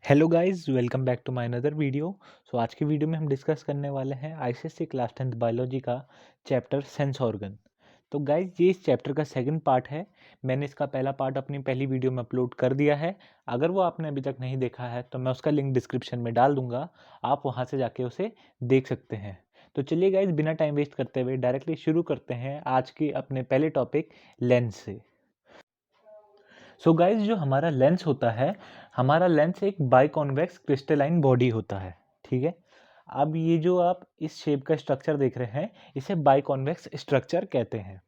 Hello guys, welcome back to my another video. आज की video में हम डिस्कस करने वाले हैं आईसीएससी क्लास 10th बायोलॉजी का चैप्टर सेंस ऑर्गन। तो गाइस, ये इस चैप्टर का सेकंड पार्ट है। मैंने इसका पहला पार्ट अपनी पहली वीडियो में अपलोड कर दिया है। अगर वो आपने अभी तक नहीं देखा है तो मैं उसका लिंक डिस्क्रिप्शन में डाल दूंगा, आप वहाँ से जाके उसे देख सकते हैं। तो चलिए गाइज, बिना टाइम वेस्ट करते हुए डायरेक्टली शुरू करते हैं आज के अपने पहले टॉपिक लेंस से। गाइज, जो हमारा लेंस होता है, हमारा लेंस एक बाइकॉन्वेक्स क्रिस्टलाइन बॉडी होता है। ठीक है, अब ये जो आप इस शेप का स्ट्रक्चर देख रहे हैं, इसे बाइकॉन्वेक्स स्ट्रक्चर कहते हैं।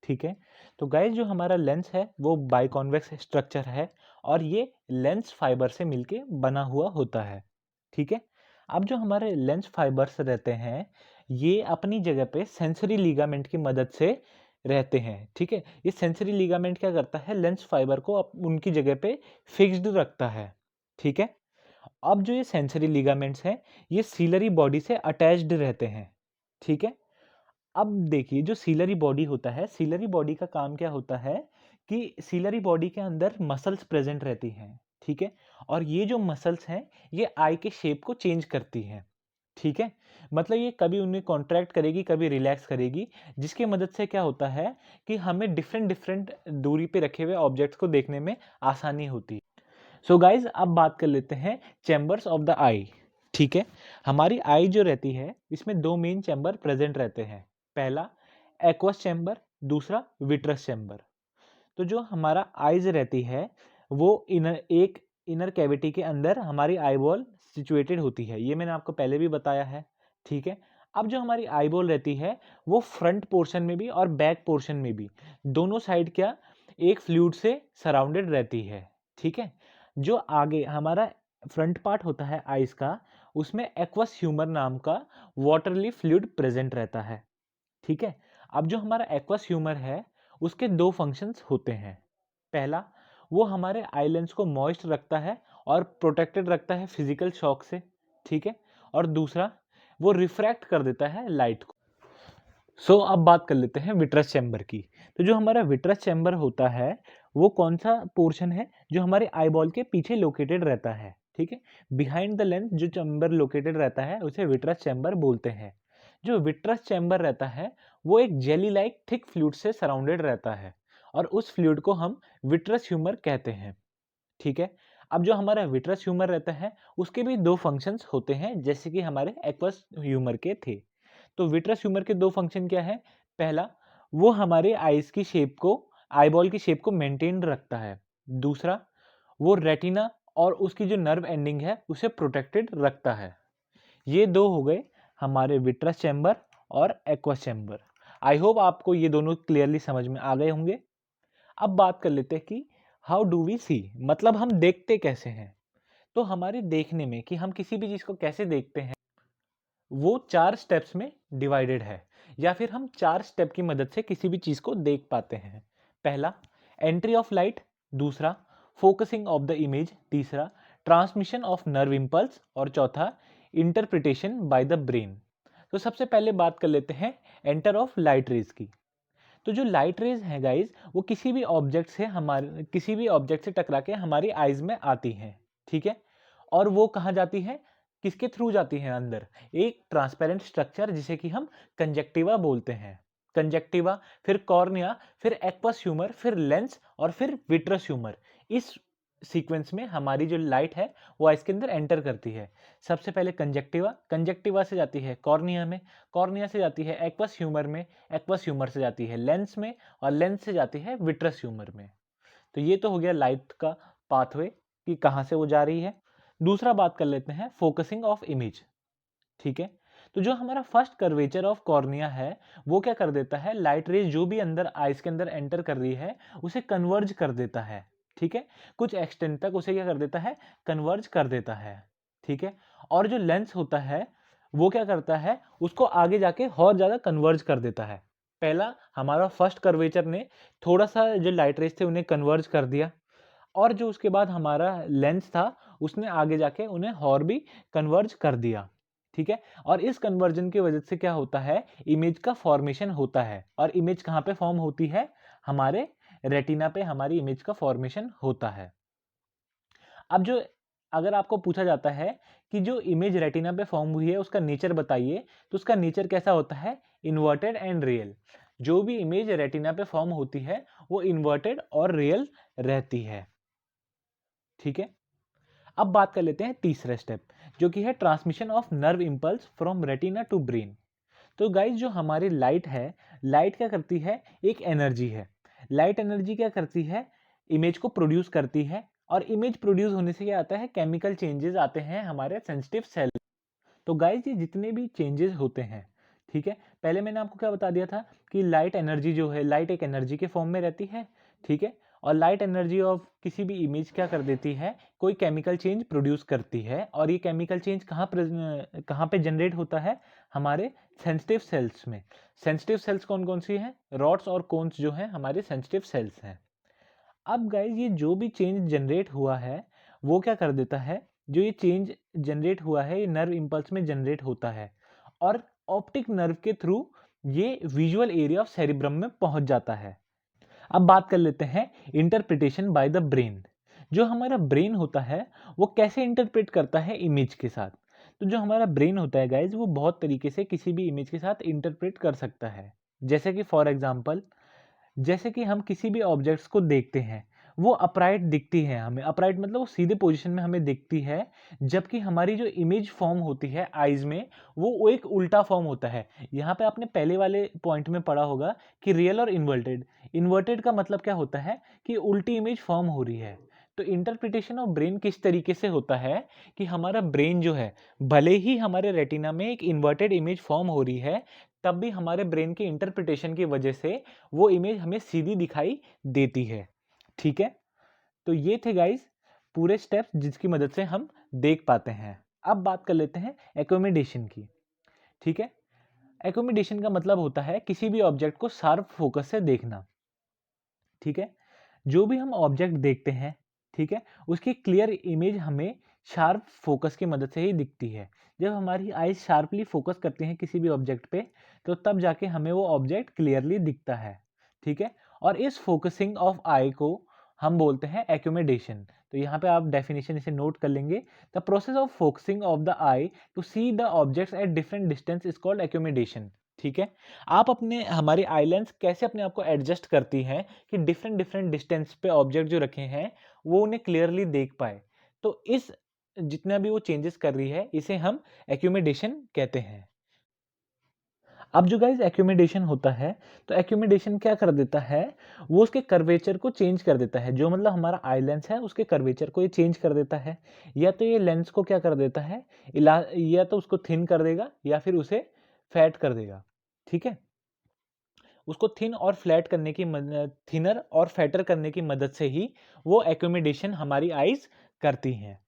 ठीक है, तो गाइज जो हमारा लेंस है वो बाइकॉन्वेक्स स्ट्रक्चर है और ये लेंस फाइबर से मिलके बना हुआ होता है। ठीक है, अब जो हमारे लेंस फाइबर्स रहते हैं, ये अपनी जगह पे सेंसरी लिगामेंट की मदद से रहते हैं। ठीक है, ये सेंसरी लिगामेंट क्या करता है, लेंस फाइबर को उनकी जगह पे फिक्स्ड रखता है। ठीक है, अब जो ये सेंसरी लिगामेंट्स हैं, ये सीलरी बॉडी से अटैच्ड रहते हैं। ठीक है, अब देखिए, जो सीलरी बॉडी होता है, सीलरी बॉडी का काम क्या होता है कि सीलरी बॉडी के अंदर मसल्स प्रेजेंट रहती हैं। ठीक है, और ये जो मसल्स हैं, ये आई के शेप को चेंज करती हैं। ठीक है, मतलब ये कभी उन्हें कॉन्ट्रैक्ट करेगी, कभी रिलैक्स करेगी, जिसकी मदद से क्या होता है कि हमें डिफरेंट डिफरेंट दूरी पे रखे हुए ऑब्जेक्ट्स को देखने में आसानी होती है। गाइज, अब बात कर लेते हैं चैम्बर्स ऑफ द आई। ठीक है, हमारी आई जो रहती है, इसमें दो मेन चैम्बर प्रेजेंट रहते हैं। पहला एक्वस चैम्बर, दूसरा विट्रस चैम्बर। तो जो हमारा आईज रहती है, वो इनर कैविटी के अंदर हमारी आईबॉल सिचुएटेड होती है। ये मैंने आपको पहले भी बताया है। ठीक है, अब जो हमारी आईबॉल रहती है, वो फ्रंट पोर्शन में भी और बैक पोर्शन में भी, दोनों साइड क्या, एक फ्लूइड से सराउंडेड रहती है। ठीक है, जो आगे हमारा फ्रंट पार्ट होता है आईज का, उसमें एक्वस ह्यूमर नाम का वाटरली फ्लूइड प्रेजेंट रहता है। ठीक है, अब जो हमारा एक्वस ह्यूमर है, उसके दो फंक्शंस होते हैं। पहला, वो हमारे आई लेंस को मॉइस्ट रखता है और प्रोटेक्टेड रखता है फिजिकल शॉक से। ठीक है, और दूसरा, वो रिफ्रैक्ट कर देता है लाइट को। अब बात कर लेते हैं विट्रस चैम्बर की। तो जो हमारा विट्रस चैम्बर होता है, वो कौन सा पोर्शन है जो हमारे आईबॉल के पीछे लोकेटेड रहता है। ठीक है, बिहाइंड द लेंस जो चैम्बर लोकेटेड रहता है, उसे विट्रस चैम्बर बोलते हैं। जो विट्रस चैम्बर रहता है, वो एक जेली लाइक थिक फ्लूइड से सराउंडेड रहता है और उस फ्लूइड को हम विट्रस ह्यूमर कहते हैं। ठीक है, अब जो हमारा विट्रस ह्यूमर रहता है, उसके भी दो फंक्शंस होते हैं, जैसे कि हमारे एक्वस ह्यूमर के थे। तो विट्रस ह्यूमर के दो फंक्शन क्या है। पहला, वो हमारे आईज की शेप को, आईबॉल की शेप को मेंटेन रखता है। दूसरा, वो रेटिना और उसकी जो नर्व एंडिंग है, उसे प्रोटेक्टेड रखता है। ये दो हो गए हमारे विट्रस चैम्बर और एक्वस चैम्बर। आई होप आपको ये दोनों क्लियरली समझ में आ गए होंगे। अब बात कर लेते हैं कि हाउ डू वी सी, मतलब हम देखते कैसे हैं। तो हमारे देखने में, कि हम किसी भी चीज को कैसे देखते हैं, वो चार स्टेप्स में डिवाइडेड है, या फिर हम चार स्टेप की मदद से किसी भी चीज को देख पाते हैं। पहला, एंट्री ऑफ लाइट। दूसरा, फोकसिंग ऑफ द इमेज। तीसरा, ट्रांसमिशन ऑफ नर्व इंपल्स। और चौथा, इंटरप्रिटेशन बाय द ब्रेन। तो सबसे पहले बात कर लेते हैं एंटर ऑफ लाइट रेज की। तो जो लाइट रेज है गाइज, वो किसी भी ऑब्जेक्ट से टकरा के हमारी आईज में आती हैं। ठीक है, और वो कहाँ जाती है, किसके थ्रू जाती है, अंदर एक ट्रांसपेरेंट स्ट्रक्चर, जिसे कि हम कंजक्टिवा बोलते हैं। कंजक्टिवा, फिर कॉर्निया, फिर एक्वस ह्यूमर, फिर लेंस और फिर विट्रस ह्यूमर। इस सीक्वेंस में हमारी जो लाइट है, वो इसके अंदर एंटर करती है। सबसे पहले कंजक्टिवा, कंजक्टिवा से जाती है कॉर्निया में, कॉर्निया से जाती है एक्वस ह्यूमर में, एक्वस ह्यूमर से जाती है लेंस में, और लेंस से जाती है विट्रस ह्यूमर में। तो ये तो हो गया लाइट का पाथवे, कि कहाँ से वो जा रही है। दूसरा बात कर लेते हैं फोकसिंग ऑफ इमेज। ठीक है, तो जो हमारा फर्स्ट कर्वेचर ऑफ कॉर्निया है, वो क्या कर देता है, लाइट रेज जो भी अंदर आइस के अंदर एंटर कर रही है, उसे कन्वर्ज कर देता है। ठीक है, कुछ एक्सटेंट तक उसे क्या कर देता है, कन्वर्ज कर देता है। ठीक है, और जो लेंस होता है, वो क्या करता है, उसको आगे जाके और ज्यादा कन्वर्ज कर देता है। पहला, हमारा फर्स्ट कर्वेचर ने थोड़ा सा जो लाइट रेज थे उन्हें कन्वर्ज कर दिया, और जो उसके बाद हमारा लेंस था, उसने आगे जाके उन्हें और भी कन्वर्ज कर दिया। ठीक है, और इस कन्वर्जन की वजह से क्या होता है, इमेज का फॉर्मेशन होता है। और इमेज कहाँ पे फॉर्म होती है, हमारे रेटिना पे हमारी इमेज का फॉर्मेशन होता है। अब जो अगर आपको पूछा जाता है कि जो इमेज रेटिना पे फॉर्म हुई है उसका नेचर बताइए, तो उसका नेचर कैसा होता है? Inverted and real. जो भी इमेज रेटिना पे फॉर्म होती है वो इन्वर्टेड और रियल रहती है। ठीक है, अब बात कर लेते हैं तीसरा स्टेप, जो कि है transmission of nerve impulse from retina to brain. तो गाइज जो हमारी लाइट है, लाइट क्या करती है? एक एनर्जी है। लाइट एनर्जी क्या करती है? इमेज को प्रोड्यूस करती है, और इमेज प्रोड्यूस होने से क्या आता है? केमिकल चेंजेस आते हैं हमारे सेंसिटिव सेल। तो गाइज ये जितने भी चेंजेस होते हैं, ठीक है, पहले मैंने आपको क्या बता दिया था कि लाइट एनर्जी जो है, लाइट एक एनर्जी के फॉर्म में रहती है, ठीक है, और लाइट एनर्जी ऑफ किसी भी इमेज क्या कर देती है? कोई केमिकल चेंज प्रोड्यूस करती है, और ये केमिकल चेंज कहाँ पे जनरेट होता है? हमारे सेंसिटिव सेल्स में। सेंसिटिव सेल्स कौन कौन सी हैं? रॉड्स और कोन्स जो हैं हमारे सेंसिटिव सेल्स हैं। अब गाइज ये जो भी चेंज जनरेट हुआ है वो क्या कर देता है? जो ये चेंज जनरेट हुआ है ये नर्व इम्पल्स में जनरेट होता है, और ऑप्टिक नर्व के थ्रू ये विजुअल एरिया ऑफ सेरिब्रम में पहुंच जाता है। अब बात कर लेते हैं इंटरप्रिटेशन बाय द ब्रेन। जो हमारा ब्रेन होता है वो कैसे इंटरप्रेट करता है इमेज के साथ? तो जो हमारा ब्रेन होता है गाइज वो बहुत तरीके से किसी भी इमेज के साथ इंटरप्रेट कर सकता है। जैसे कि फॉर एग्जांपल, जैसे कि हम किसी भी ऑब्जेक्ट्स को देखते हैं, वो अपराइट दिखती है हमें। अपराइट मतलब वो सीधे पोजीशन में हमें दिखती है, जबकि हमारी जो इमेज फॉर्म होती है आईज में वो एक उल्टा फॉर्म होता है। यहाँ पे आपने पहले वाले पॉइंट में पढ़ा होगा कि रियल और इन्वर्टेड। इन्वर्टेड का मतलब क्या होता है? कि उल्टी इमेज फॉर्म हो रही है। तो इंटरप्रिटेशन ऑफ ब्रेन किस तरीके से होता है कि हमारा ब्रेन जो है, भले ही हमारे रेटिना में एक इन्वर्टेड इमेज फॉर्म हो रही है, तब भी हमारे ब्रेन के इंटरप्रिटेशन की वजह से वो इमेज हमें सीधी दिखाई देती है। ठीक है, तो ये थे गाइस पूरे स्टेप्स जिसकी मदद से हम देख पाते हैं। अब बात कर लेते हैं एकोमोडेशन की। ठीक है, एकोमोडेशन का मतलब होता है किसी भी ऑब्जेक्ट को शार्प फोकस से देखना। ठीक है, जो भी हम ऑब्जेक्ट देखते हैं, ठीक है, उसकी क्लियर इमेज हमें शार्प फोकस की मदद से ही दिखती है। जब हमारी आईज शार्पली फोकस करते हैं किसी भी ऑब्जेक्ट पे, तो तब जाके हमें वो ऑब्जेक्ट क्लियरली दिखता है। ठीक है, और इस फोकसिंग ऑफ आई को हम बोलते हैं एक्यूमेडेशन। तो यहाँ पे आप डेफिनेशन इसे नोट कर लेंगे। The process of focusing of the eye to see the objects at different distance is called accommodation. ठीक है, आप अपने हमारे आई लेंस कैसे अपने आप को एडजस्ट करती हैं कि डिफरेंट डिफरेंट डिस्टेंस पे ऑब्जेक्ट जो रखे हैं वो उन्हें क्लियरली देख पाए। तो इस जितना भी वो चेंजेस कर रही है इसे हम एक्यूमेडेशन कहते हैं। अब जो गाइस एक्यूमेडेशन होता है, तो एक्यूमेडेशन क्या कर देता है? वो उसके कर्वेचर को चेंज कर देता है। जो मतलब हमारा आई लेंस है उसके कर्वेचर को ये चेंज कर देता है। या तो ये लेंस को क्या कर देता है, या तो उसको थिन कर देगा या फिर उसे फैट कर देगा। ठीक है, उसको थिन और फ्लैट करने की थिनर और फैटर करने की मदद से ही वो एक्यूमेडेशन हमारी आईज करती हैं।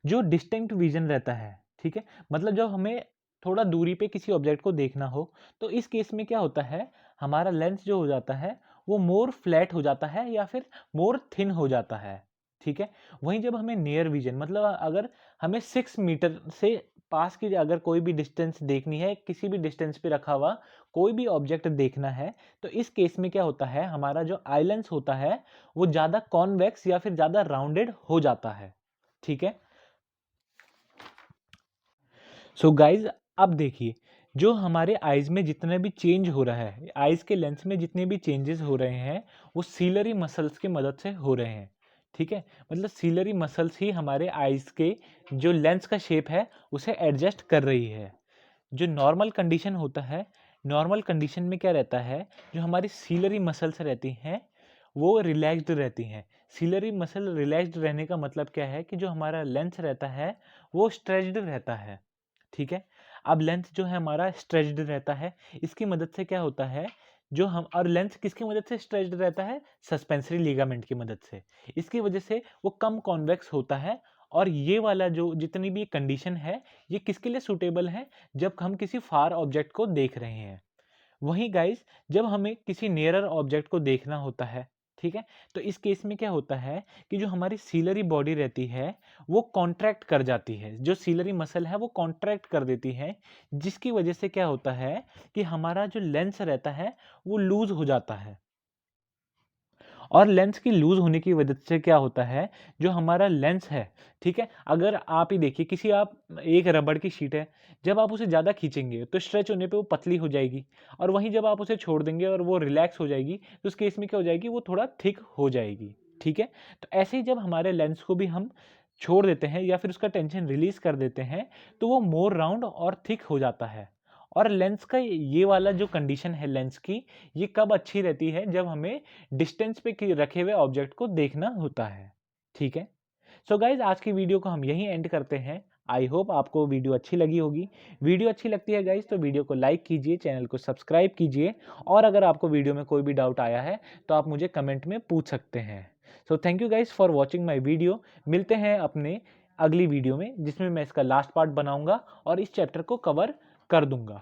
जो डिस्टिंक्ट विजन रहता है, ठीक है, मतलब जब हमें थोड़ा दूरी पे किसी ऑब्जेक्ट को देखना हो, तो इस केस में क्या होता है, हमारा लेंस जो हो जाता है वो मोर फ्लैट हो जाता है या फिर मोर थिन हो जाता है। ठीक है, वहीं जब हमें नियर विजन मतलब अगर हमें 6 मीटर से पास की अगर कोई भी डिस्टेंस देखनी है, किसी भी डिस्टेंस पे रखा हुआ कोई भी ऑब्जेक्ट देखना है, तो इस केस में क्या होता है, हमारा जो आई लेंस होता है वो ज़्यादा कॉन्वेक्स या फिर ज़्यादा राउंडेड हो जाता है। ठीक है, सो गाइज अब देखिए, जो हमारे आईज में जितने भी चेंज हो रहा है, आईज के लेंस में जितने भी चेंजेस हो रहे हैं वो सीलरी मसल्स की मदद से हो रहे हैं। ठीक है, मतलब सीलरी मसल्स ही हमारे आईज के जो लेंस का शेप है उसे एडजस्ट कर रही है। जो नॉर्मल कंडीशन होता है, नॉर्मल कंडीशन में क्या रहता है, जो हमारी सीलरी मसल्स रहती हैं वो रिलैक्स्ड रहती हैं। सीलरी मसल रिलैक्स्ड रहने का मतलब क्या है कि जो हमारा लेंस रहता है वो स्ट्रेच्ड रहता है। ठीक है, अब लेंस जो है हमारा स्ट्रेच्ड रहता है, इसकी मदद से क्या होता है, जो हम और लेंस किसकी मदद से स्ट्रेच्ड रहता है? सस्पेंसरी लिगामेंट की मदद से। इसकी वजह से वो कम कॉन्वेक्स होता है, और ये वाला जो जितनी भी कंडीशन है ये किसके लिए सूटेबल है? जब हम किसी फार ऑब्जेक्ट को देख रहे हैं। वहीं गाइस जब हमें किसी नियरर ऑब्जेक्ट को देखना होता है, ठीक है, तो इस केस में क्या होता है कि जो हमारी सीलरी बॉडी रहती है वो कॉन्ट्रैक्ट कर जाती है, जो सीलरी मसल है वो कॉन्ट्रैक्ट कर देती है, जिसकी वजह से क्या होता है कि हमारा जो लेंस रहता है वो लूज हो जाता है। और लेंस की लूज होने की वजह से क्या होता है, जो हमारा लेंस है, ठीक है, अगर आप ही देखिए किसी आप एक रबड़ की शीट है, जब आप उसे ज़्यादा खींचेंगे तो स्ट्रेच होने पे वो पतली हो जाएगी, और वहीं जब आप उसे छोड़ देंगे और वो रिलैक्स हो जाएगी तो उस केस में क्या हो जाएगी, वो थोड़ा थिक हो जाएगी। ठीक है, तो ऐसे ही जब हमारे लेंस को भी हम छोड़ देते हैं या फिर उसका टेंशन रिलीज कर देते हैं तो वो मोर राउंड और थिक हो जाता है। और लेंस का ये वाला जो कंडीशन है लेंस की, ये कब अच्छी रहती है, जब हमें डिस्टेंस पे रखे हुए ऑब्जेक्ट को देखना होता है। ठीक है, सो गाइज आज की वीडियो को हम यहीं एंड करते हैं। आई होप आपको वीडियो अच्छी लगी होगी। वीडियो अच्छी लगती है गाइज तो वीडियो को लाइक कीजिए, चैनल को सब्सक्राइब कीजिए, और अगर आपको वीडियो में कोई भी डाउट आया है तो आप मुझे कमेंट में पूछ सकते हैं। So thank you guys for watching my video. मिलते हैं अपने अगली वीडियो में, जिसमें मैं इसका लास्ट पार्ट बनाऊंगा और इस चैप्टर को कवर कर दूंगा।